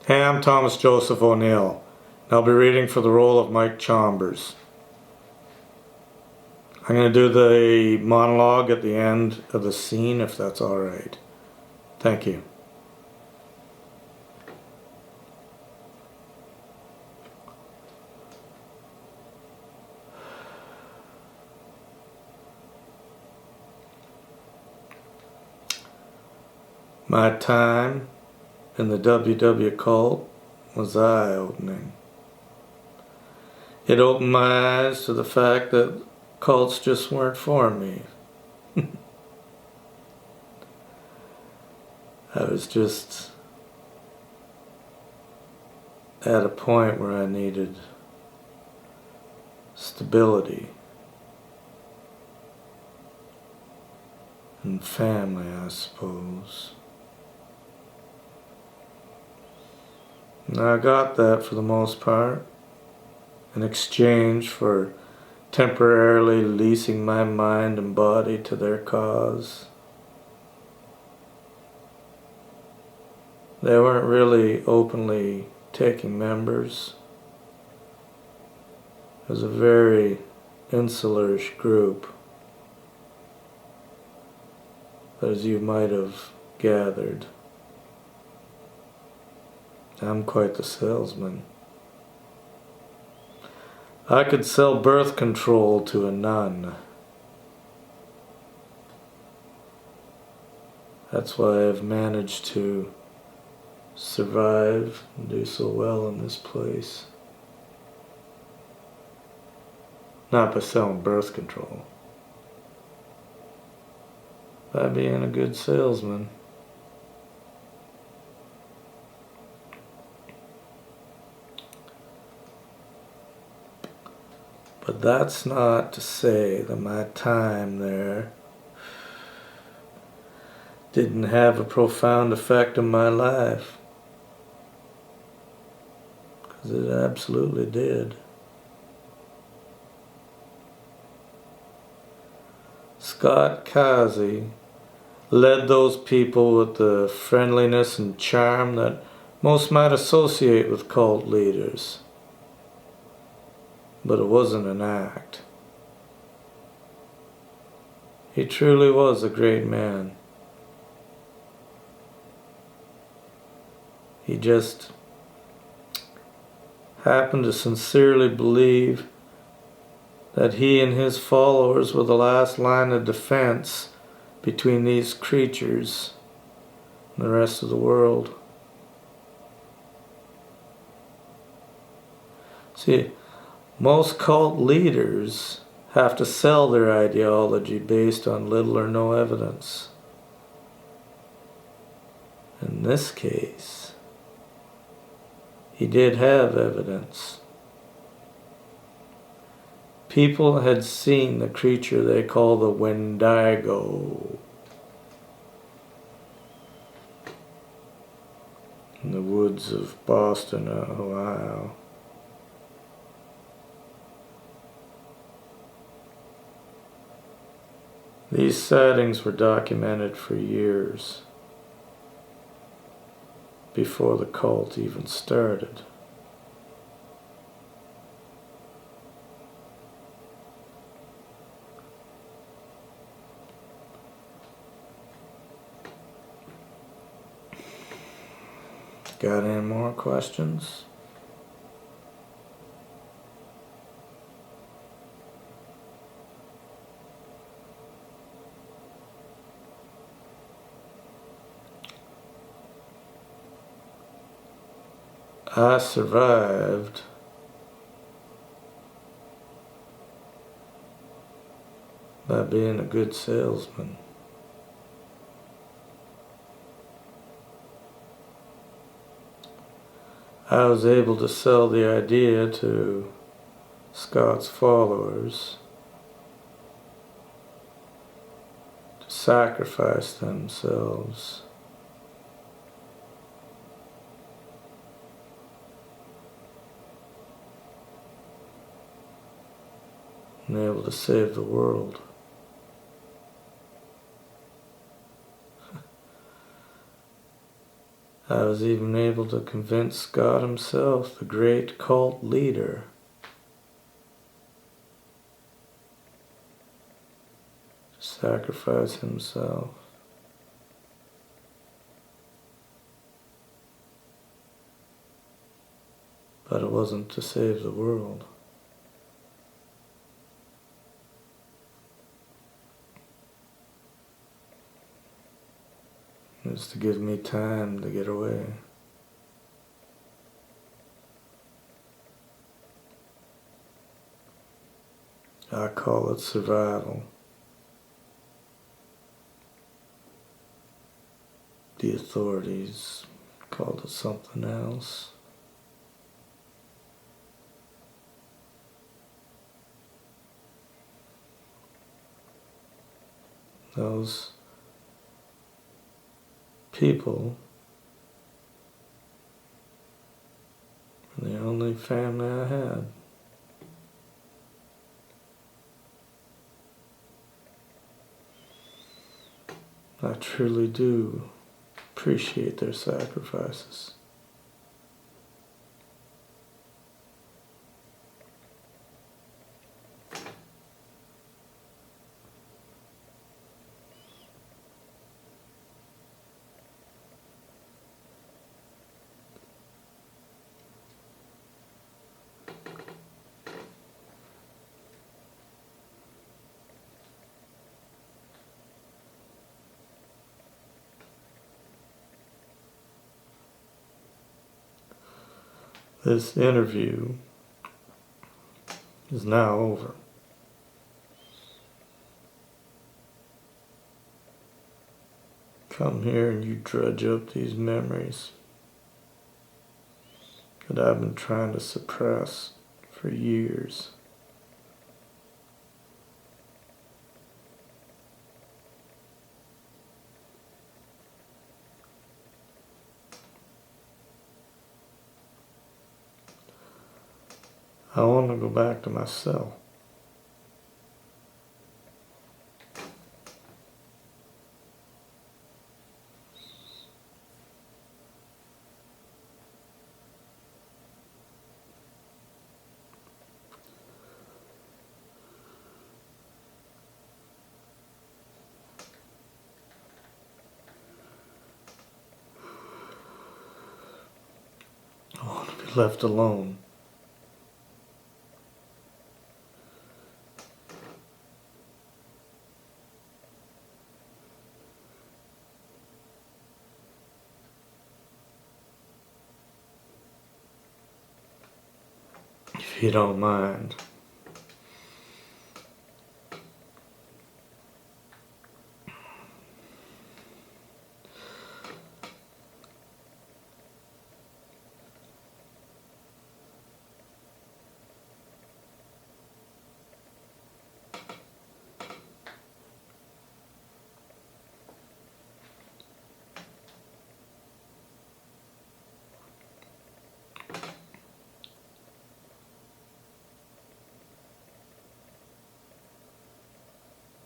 Hey, I'm Thomas Joseph O'Neill, and I'll be reading for the role of Mike Chambers. I'm going to do the monologue at the end of the scene, if that's alright. Thank you. My time in the WW cult was eye-opening. It opened my eyes to the fact that cults just weren't for me. I was just at a point where I needed stability and family, I suppose. And I got that for the most part, in exchange for temporarily leasing my mind and body to their cause. They weren't really openly taking members. It was a very insularish group, as you might have gathered. I'm quite the salesman. I could sell birth control to a nun. That's why I've managed to survive and do so well in this place. Not by selling birth control, by being a good salesman. But that's not to say that my time there didn't have a profound effect on my life. Because it absolutely did. Scott Kazi led those people with the friendliness and charm that most might associate with cult leaders. But it wasn't an act. He truly was a great man. He just happened to sincerely believe that he and his followers were the last line of defense between these creatures and the rest of the world. See, most cult leaders have to sell their ideology based on little or no evidence. In this case, he did have evidence. People had seen the creature they call the Wendigo in the woods of Boston, Ohio. These sightings were documented for years before the cult even started. Got any more questions? I survived by being a good salesman. I was able to sell the idea to Scott's followers to sacrifice themselves and able to save the world. I was even able to convince God himself, the great cult leader, to sacrifice himself. But it wasn't to save the world. It was to give me time to get away. I call it survival. The authorities called it something else. Those people were the only family I had. I truly do appreciate their sacrifices. This interview is now over. Come here and you drudge up these memories that I've been trying to suppress for years. I want to go back to my cell. I want to be left alone. If you don't mind.